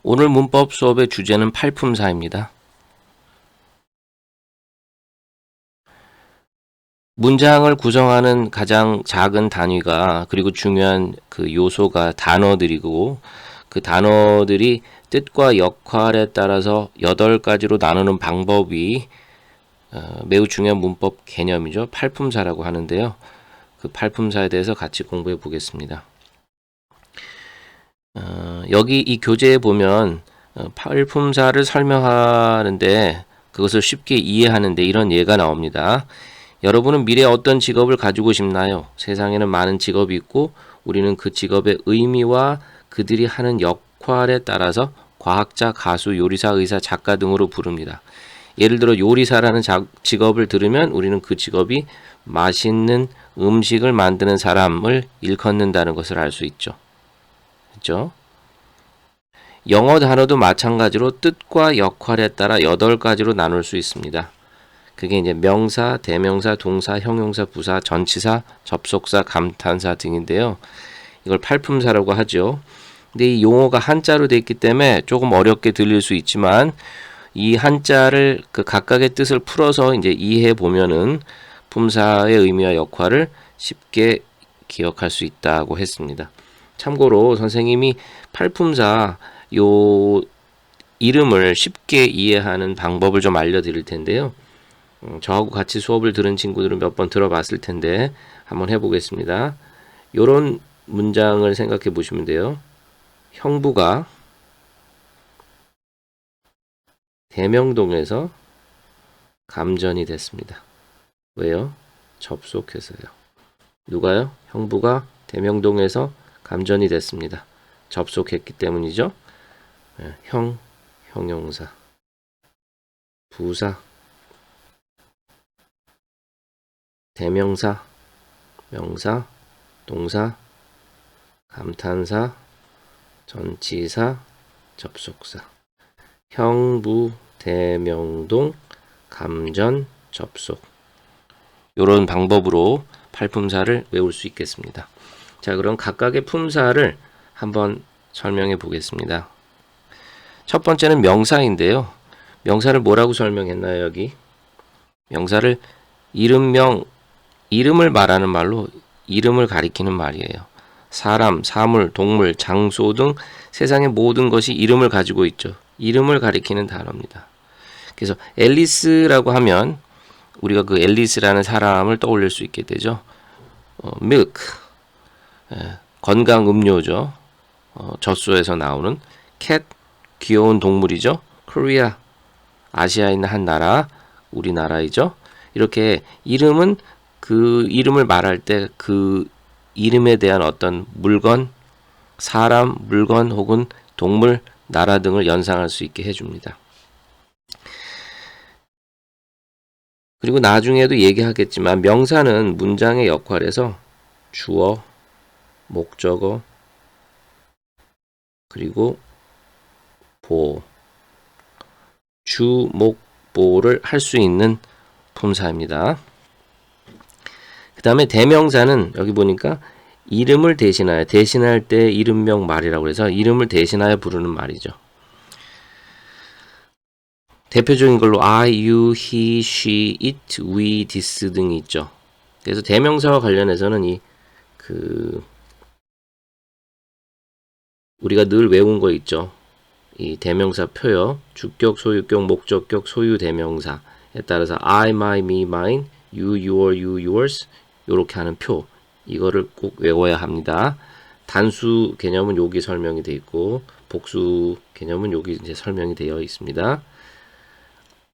오늘 문법 수업의 주제는 팔품사입니다. 문장을 구성하는 가장 작은 단위가 그리고 중요한 그 요소가 단어들이고 그 단어들이 뜻과 역할에 따라서 8가지로 나누는 방법이 매우 중요한 문법 개념이죠. 팔품사라고 하는데요. 그 팔품사에 대해서 같이 공부해 보겠습니다. 여기 이 교재에 보면 팔품사를 설명하는데 그것을 쉽게 이해하는데 이런 예가 나옵니다. 여러분은 미래에 어떤 직업을 가지고 싶나요? 세상에는 많은 직업이 있고 우리는 그 직업의 의미와 그들이 하는 역할에 따라서 과학자, 가수, 요리사, 의사, 작가 등으로 부릅니다. 예를 들어 요리사라는 직업을 들으면 우리는 그 직업이 맛있는 음식을 만드는 사람을 일컫는다는 것을 알 수 있죠. 그렇죠? 영어 단어도 마찬가지로 뜻과 역할에 따라 8가지로 나눌 수 있습니다. 그게 이제 명사, 대명사, 동사, 형용사, 부사, 전치사, 접속사, 감탄사 등인데요. 이걸 팔품사라고 하죠. 근데 이 용어가 한자로 되어 있기 때문에 조금 어렵게 들릴 수 있지만 이 한자를 그 각각의 뜻을 풀어서 이제 이해해 보면은 품사의 의미와 역할을 쉽게 기억할 수 있다고 했습니다. 참고로 선생님이 팔품사 요 이름을 쉽게 이해하는 방법을 좀 알려드릴 텐데요. 저하고 같이 수업을 들은 친구들은 몇 번 들어봤을 텐데 한번 해보겠습니다. 요런 문장을 생각해 보시면 돼요. 형부가 대명동에서 감전이 됐습니다. 왜요? 접속해서요. 누가요? 형부가 대명동에서 감전이 됐습니다. 접속했기 때문이죠. 형, 형용사, 부사, 대명사, 명사, 동사, 감탄사, 전치사, 접속사. 형부, 대명동, 감전, 접속. 이런 방법으로 팔품사를 외울 수 있겠습니다. 자, 그럼 각각의 품사를 한번 설명해 보겠습니다. 첫 번째는 명사인데요. 명사를 뭐라고 설명했나요, 여기? 명사를 이름을 말하는 말로 이름을 가리키는 말이에요. 사람, 사물, 동물, 장소 등 세상의 모든 것이 이름을 가지고 있죠. 이름을 가리키는 단어입니다. 그래서 앨리스라고 하면 우리가 그 앨리스라는 사람을 떠올릴 수 있게 되죠. 밀크, 건강 음료죠. 젖소에서 나오는 캣, 귀여운 동물이죠. 코리아, 아시아에 있는 한 나라, 우리나라이죠. 이렇게 이름은 그 이름을 말할 때 그 이름에 대한 어떤 물건, 사람, 물건 혹은 동물, 나라 등을 연상할 수 있게 해줍니다. 그리고 나중에도 얘기하겠지만 명사는 문장의 역할에서 주어, 목적어, 그리고 보어, 주, 목, 보어를 할 수 있는 품사입니다. 그 다음에 대명사는 여기 보니까 이름을 대신할 때 이름명 말이라고 해서 이름을 대신하여 부르는 말이죠. 대표적인 걸로 I, you, he, she, it, we, this 등이 있죠. 그래서 대명사와 관련해서는 우리가 늘 외운 거 있죠. 이 대명사 표요. 주격, 소유격, 목적격, 소유 대명사에 따라서 I, my, me, mine, you, your, you, yours 이렇게 하는 표. 이거를 꼭 외워야 합니다. 단수 개념은 여기 설명이 되어 있고 복수 개념은 여기 이제 설명이 되어 있습니다.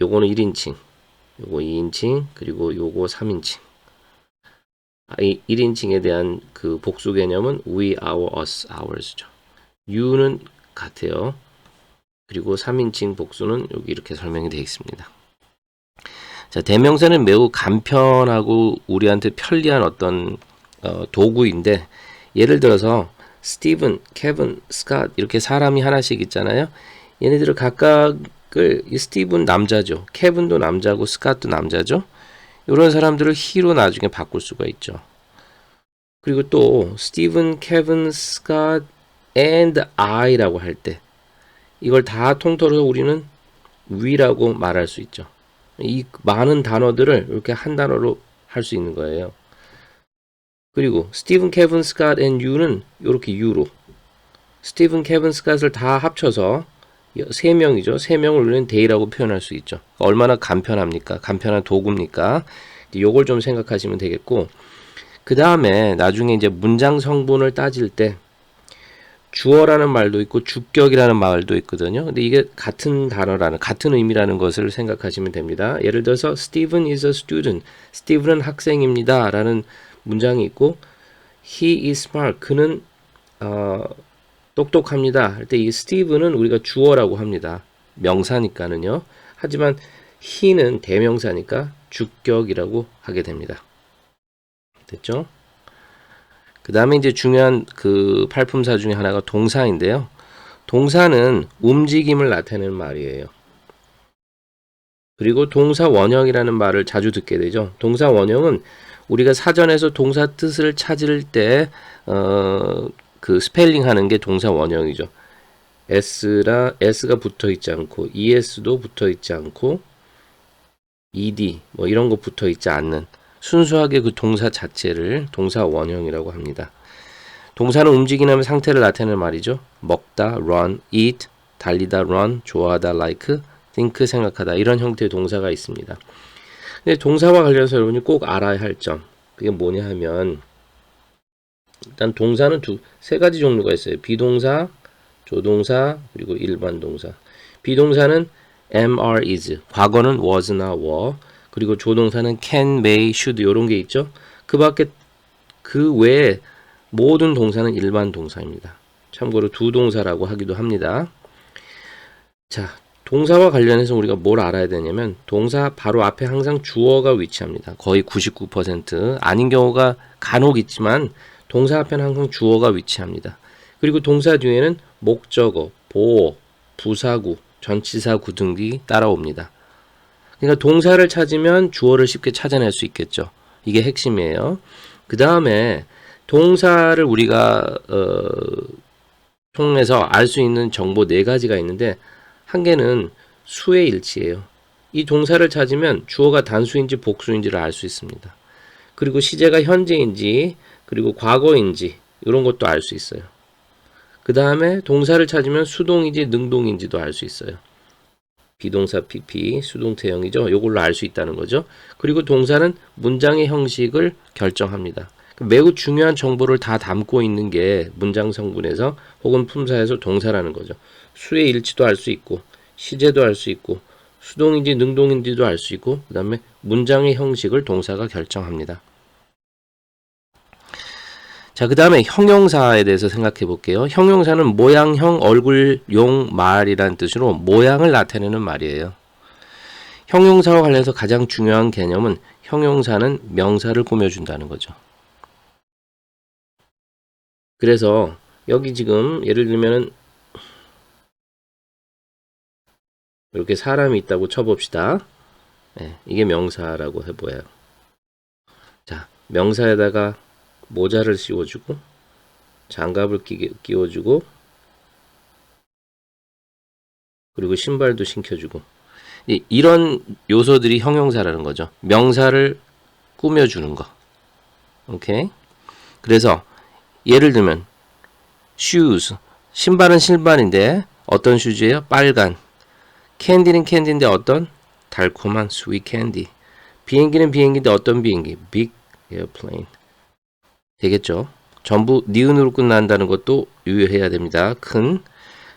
요거는 1인칭, 요거 2인칭, 그리고 요거 3인칭. 1인칭에 대한 그 복수 개념은 we, our, us, ours죠. you는 같아요. 그리고 3인칭 복수는 여기 이렇게 설명이 되어 있습니다. 자, 대명사는 매우 간편하고 우리한테 편리한 어떤 도구인데 예를 들어서 스티븐, 케빈, 스캇 이렇게 사람이 하나씩 있잖아요. 얘네들을 각각을 스티븐 남자죠. 케빈도 남자고 스캇도 남자죠. 이런 사람들을 he로 나중에 바꿀 수가 있죠. 그리고 또 스티븐, 케빈, 스캇 and I라고 할 때 이걸 다 통틀어서 우리는 we라고 말할 수 있죠. 이 많은 단어들을 이렇게 한 단어로 할 수 있는 거예요. 그리고 스티븐, 케빈, 스캇 and you는 이렇게 you로 스티븐, 케빈, 스캇을 다 합쳐서 3명이죠. 3명을 우리는 they라고 표현할 수 있죠. 얼마나 간편합니까? 간편한 도구입니까? 요걸 좀 생각하시면 되겠고, 그 다음에 나중에 이제 문장 성분을 따질 때 주어라는 말도 있고 주격이라는 말도 있거든요. 근데 이게 같은 단어라는, 같은 의미라는 것을 생각하시면 됩니다. 예를 들어서 Stephen is a student. 스티븐은 학생입니다. 라는 문장이 있고, he is smart. 그는 똑똑합니다. 할 때 이 스티븐은 우리가 주어라고 합니다. 명사니까는요. 하지만 he는 대명사니까 주격이라고 하게 됩니다. 됐죠? 그 다음에 이제 중요한 그 팔품사 중에 하나가 동사인데요. 동사는 움직임을 나타내는 말이에요. 그리고 동사 원형이라는 말을 자주 듣게 되죠. 동사 원형은 우리가 사전에서 동사 뜻을 찾을 때 그 스펠링 하는 게 동사 원형이죠. S가 붙어 있지 않고 ES도 붙어 있지 않고 ED 뭐 이런 거 붙어 있지 않는 순수하게 그 동사 자체를 동사 원형이라고 합니다. 동사는 움직이는 상태를 나타내는 말이죠. 먹다, run, eat, 달리다, run, 좋아하다, like, think, 생각하다 이런 형태의 동사가 있습니다. 근데 동사와 관련해서 여러분이 꼭 알아야 할 점, 그게 뭐냐 하면 일단 동사는 세 가지 종류가 있어요. 비동사, 조동사, 그리고 일반 동사. 비동사는 am, are, is, 과거는 was나 were, 그리고 조동사는 can, may, should 이런 게 있죠. 그 외에 모든 동사는 일반 동사입니다. 참고로 두 동사라고 하기도 합니다. 자, 동사와 관련해서 우리가 뭘 알아야 되냐면 동사 바로 앞에 항상 주어가 위치합니다. 거의 99%. 아닌 경우가 간혹 있지만 동사 앞에는 항상 주어가 위치합니다. 그리고 동사 뒤에는 목적어, 보어, 부사구, 전치사구 등이 따라옵니다. 그러니까 동사를 찾으면 주어를 쉽게 찾아낼 수 있겠죠. 이게 핵심이에요. 그 다음에 동사를 우리가 통해서 알 수 있는 정보 4가지가 있는데 한 개는 수의 일치예요. 이 동사를 찾으면 주어가 단수인지 복수인지를 알 수 있습니다. 그리고 시제가 현재인지 그리고 과거인지 이런 것도 알 수 있어요. 그 다음에 동사를 찾으면 수동인지 능동인지도 알 수 있어요. 비동사 PP, 수동태형이죠. 이걸로 알 수 있다는 거죠. 그리고 동사는 문장의 형식을 결정합니다. 매우 중요한 정보를 다 담고 있는 게 문장 성분에서 혹은 품사에서 동사라는 거죠. 수의 일치도 알 수 있고 시제도 알 수 있고 수동인지 능동인지도 알 수 있고 그 다음에 문장의 형식을 동사가 결정합니다. 자, 그 다음에 형용사에 대해서 생각해 볼게요. 형용사는 모양형, 얼굴, 용, 말이란 뜻으로 모양을 나타내는 말이에요. 형용사와 관련해서 가장 중요한 개념은 형용사는 명사를 꾸며준다는 거죠. 그래서 여기 지금 예를 들면은 이렇게 사람이 있다고 쳐봅시다. 네, 이게 명사라고 해보여요. 자, 명사에다가 모자를 씌워주고 장갑을 끼워주고 그리고 신발도 신겨주고 이런 요소들이 형용사라는 거죠. 명사를 꾸며주는 거. 오케이? 그래서 예를 들면 shoes, 신발은 신발인데 어떤 슈즈예요? 빨간. 캔디는 캔디인데 어떤? 달콤한 sweet candy. 비행기는 비행기인데 어떤 비행기? big airplane. 되겠죠? 전부 니은으로 끝난다는 것도 유의해야 됩니다. 큰.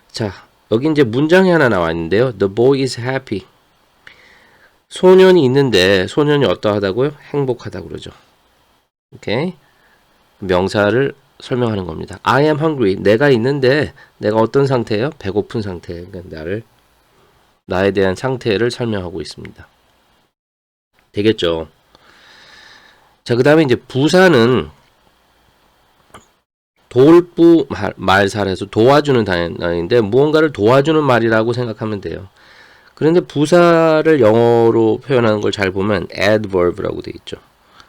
자, 여기 이제 문장이 하나 나와 있는데요. The boy is happy. 소년이 있는데 소년이 어떠하다고요? 행복하다고 그러죠. 오케이? 명사를 설명하는 겁니다. I am hungry. 내가 있는데 내가 어떤 상태예요? 배고픈 상태. 그러니까 나에 대한 상태를 설명하고 있습니다. 되겠죠? 자, 그 다음에 이제 부사는 돌부 말살에서 도와주는 단어인데 무언가를 도와주는 말이라고 생각하면 돼요. 그런데 부사를 영어로 표현하는 걸 잘 보면 adverb라고 돼 있죠.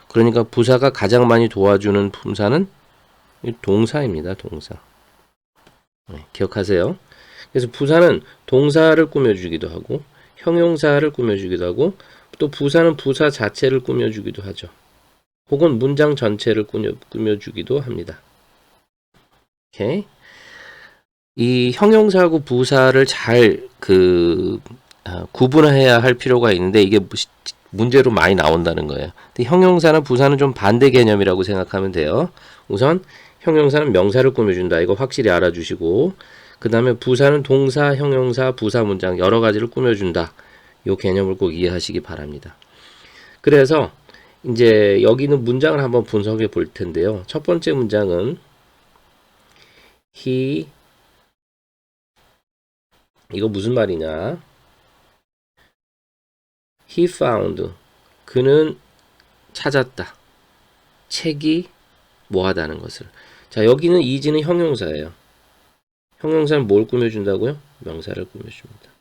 그러니까 부사가 가장 많이 도와주는 품사는 동사입니다. 동사. 네, 기억하세요. 그래서 부사는 동사를 꾸며주기도 하고 형용사를 꾸며주기도 하고 또 부사는 부사 자체를 꾸며주기도 하죠. 혹은 문장 전체를 꾸며주기도 합니다. 오케이. 이 형용사하고 부사를 잘 구분해야 할 필요가 있는데 이게 문제로 많이 나온다는 거예요. 근데 형용사나 부사는 좀 반대 개념이라고 생각하면 돼요. 우선 형용사는 명사를 꾸며준다. 이거 확실히 알아주시고 그 다음에 부사는 동사, 형용사, 부사 문장 여러 가지를 꾸며준다. 이 개념을 꼭 이해하시기 바랍니다. 그래서 이제 여기 있는 문장을 한번 분석해 볼 텐데요. 첫 번째 문장은 이거 무슨 말이냐? He found. 그는 찾았다. 책이 뭐하다는 것을. 자, 여기는 is는 형용사예요. 형용사는 뭘 꾸며준다고요? 명사를 꾸며줍니다.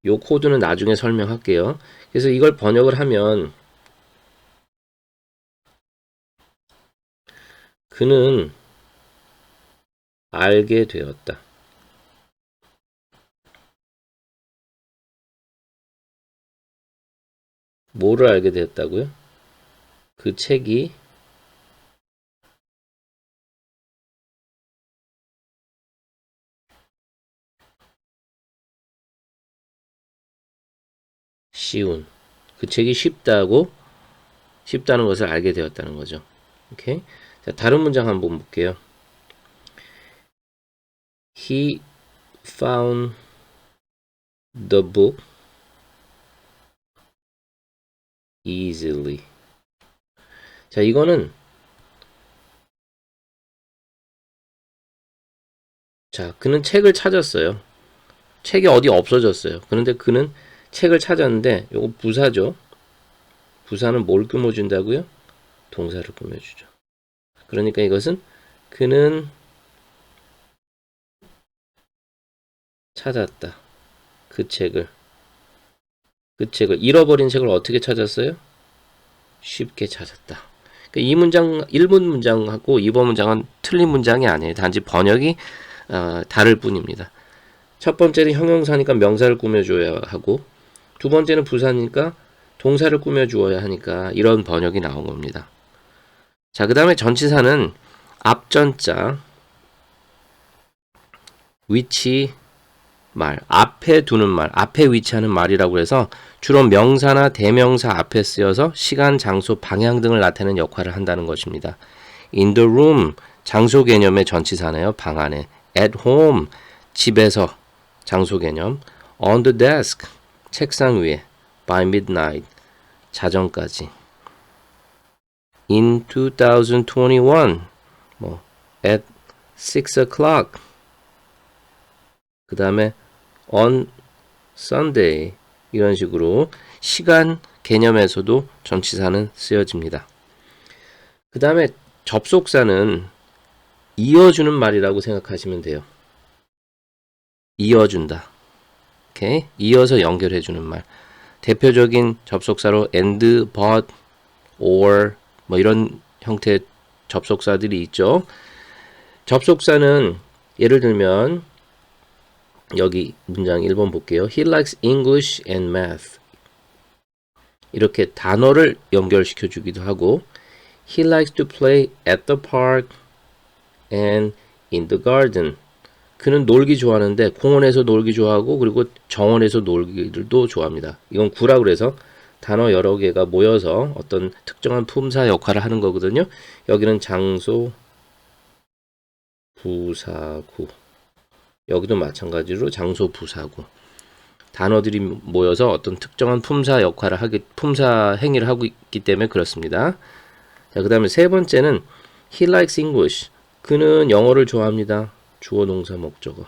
요 코드는 나중에 설명할게요. 그래서 이걸 번역을 하면 그는 알게 되었다. 뭐를 알게 되었다고요? 그 책이 쉬운. 그 책이 쉽다는 것을 알게 되었다는 거죠. 오케이? 자, 다른 문장 한번 볼게요. He found the book easily. 자, 이거는 그는 책을 찾았어요. 책이 어디 없어졌어요. 그런데 그는 책을 찾았는데 요거 부사죠. 부사는 뭘 꾸며준다고요? 동사를 꾸며주죠. 그러니까 이것은 그는 찾았다. 그 책을 잃어버린 책을 어떻게 찾았어요? 쉽게 찾았다. 그러니까 이 문장 1번 문장하고 2번 문장은 틀린 문장이 아니에요. 단지 번역이 다를 뿐입니다. 첫 번째는 형용사니까 명사를 꾸며줘야 하고 두 번째는 부사니까 동사를 꾸며주어야 하니까 이런 번역이 나온 겁니다. 자, 그 다음에 전치사는 앞전자 위치 말, 앞에 두는 말, 앞에 위치하는 말이라고 해서 주로 명사나 대명사 앞에 쓰여서 시간, 장소, 방향 등을 나타내는 역할을 한다는 것입니다. In the room, 장소 개념의 전치사네요. 방 안에. At home, 집에서 장소 개념. On the desk, 책상 위에. By midnight, 자정까지. In 2021, at 6 o'clock. 그 다음에 on Sunday 이런 식으로 시간 개념에서도 전치사는 쓰여집니다. 그 다음에 접속사는 이어주는 말이라고 생각하시면 돼요. 이어준다. 오케이? 이어서 연결해주는 말. 대표적인 접속사로 and, but, or 이런 형태의 접속사들이 있죠. 접속사는 예를 들면 여기 문장 1번 볼게요. He likes English and math. 이렇게 단어를 연결시켜 주기도 하고 He likes to play at the park and in the garden. 그는 놀기 좋아하는데 공원에서 놀기 좋아하고 그리고 정원에서 놀기도 좋아합니다. 이건 구라 그래서 단어 여러 개가 모여서 어떤 특정한 품사 역할을 하는 거거든요. 여기는 장소, 부사구. 여기도 마찬가지로 장소, 부사구. 단어들이 모여서 어떤 특정한 품사 행위를 하고 있기 때문에 그렇습니다. 자, 그 다음에 세 번째는 He likes English. 그는 영어를 좋아합니다. 주어, 동사, 목적어.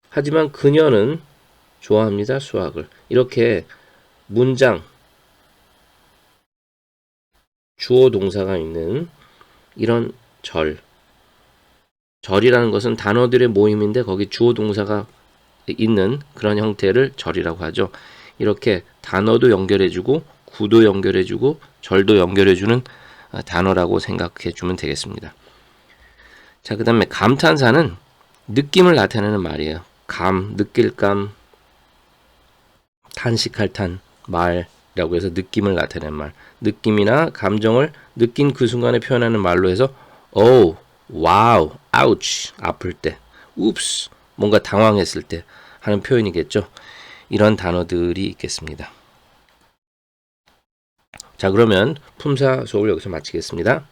하지만 그녀는 좋아합니다. 수학을. 이렇게 문장, 주어, 동사가 있는 이런 절이라는 것은 단어들의 모임인데 거기 주어, 동사가 있는 그런 형태를 절이라고 하죠. 이렇게 단어도 연결해주고 구도 연결해주고 절도 연결해주는 단어라고 생각해 주면 되겠습니다. 자, 그 다음에 감탄사는 느낌을 나타내는 말이에요. 느낄감, 탄식할 탄, 말이라고 해서 느낌을 나타내는 말. 느낌이나 감정을 느낀 그 순간에 표현하는 말로 해서 오, 와우, 아우치, 아플 때, 웁스, 뭔가 당황했을 때 하는 표현이겠죠. 이런 단어들이 있겠습니다. 자, 그러면 품사 수업을 여기서 마치겠습니다.